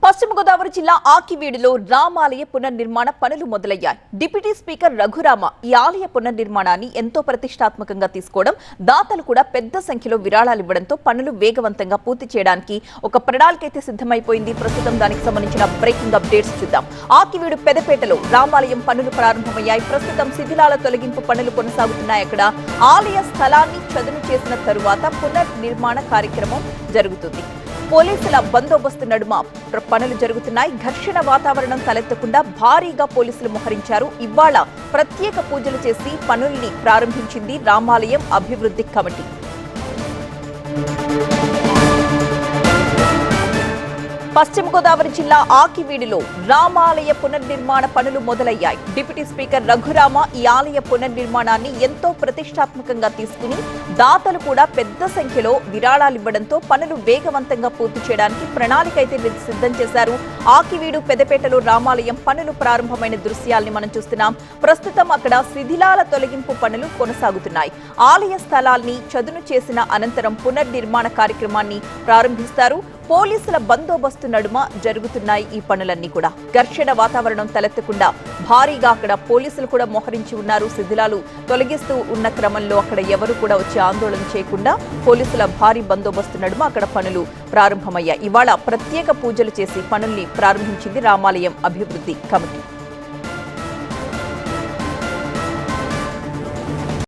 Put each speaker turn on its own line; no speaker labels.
పశ్చిమ గోదావరి జిల్లా ఆకివీడులో రామాలయ పునర్నిర్మాణ పనులు మొదలయ్యాయి. డిప్యూటీ స్పీకర్ రఘురామ ఈ ఆలయ పునర్నిర్మాణాన్ని ఎంతో ప్రతిష్టాత్మకంగా తీసుకోవడం, దాతలు కూడా పెద్ద సంఖ్యలో విరాళాలు ఇవ్వడంతో పనులు వేగవంతంగా పూర్తి చేయడానికి ఒక ప్రణాళిక అయితే సిద్ధమైపోయింది. ప్రస్తుతం దానికి సంబంధించిన బ్రేకింగ్ అప్డేట్స్ చూద్దాం. ఆకివీడు పెదపేటలో రామాలయం పనులు ప్రారంభమయ్యాయి. ప్రస్తుతం శిథిలాల తొలగింపు పనులు కొనసాగుతున్నాయి. అక్కడ ఆలయ స్థలాన్ని చదును చేసిన తరువాత పునర్నిర్మాణ కార్యక్రమం జరుగుతుంది. పోలీసుల బందోబస్తు నడుమ పనులు జరుగుతున్నాయి. ఘర్షణ వాతావరణం తలెత్తకుండా భారీగా పోలీసులు మోహరించారు. ఇవాళ ప్రత్యేక పూజలు చేసి పనుల్ని ప్రారంభించింది రామాలయం అభివృద్ధి కమిటీ. పశ్చిమ గోదావరి జిల్లా ఆకివీడులో రామాలయ పునర్నిర్మాణ పనులు మొదలయ్యాయి. డిప్యూటీ స్పీకర్ రఘురామ ఈ ఆలయ పునర్నిర్మాణాన్ని ఎంతో ప్రతిష్టాత్మకంగా తీసుకుని దాతలు కూడా పెద్ద సంఖ్యలో విరాళాలు ఇవ్వడంతో పనులు వేగవంతంగా పూర్తి చేయడానికి ప్రణాళిక అయితే సిద్ధం చేశారు. ఆకివీడు పెదపేటలో రామాలయం పనులు ప్రారంభమైన దృశ్యాల్ని మనం చూస్తున్నాం. ప్రస్తుతం అక్కడ శిథిలాల తొలగింపు పనులు కొనసాగుతున్నాయి. ఆలయ స్థలాల్ని చదును చేసిన అనంతరం పునర్నిర్మాణ కార్యక్రమాన్ని ప్రారంభిస్తారు. పోలీసుల బందోబస్తు నడుమ జరుగుతున్నాయి ఈ పనులన్నీ కూడా. ఘర్షణ వాతావరణం తలెత్తకుండా భారీగా అక్కడ పోలీసులు కూడా మోహరించి ఉన్నారు. శిథిలాలు తొలగిస్తూ ఉన్న క్రమంలో అక్కడ ఎవరు కూడా వచ్చి ఆందోళన చేయకుండా పోలీసుల భారీ బందోబస్తు నడుమ అక్కడ పనులు ప్రారంభమయ్యాయి. ఇవాళ ప్రత్యేక పూజలు చేసి పనుల్ని ప్రారంభించింది రామాలయం అభివృద్ధి కమిటీ.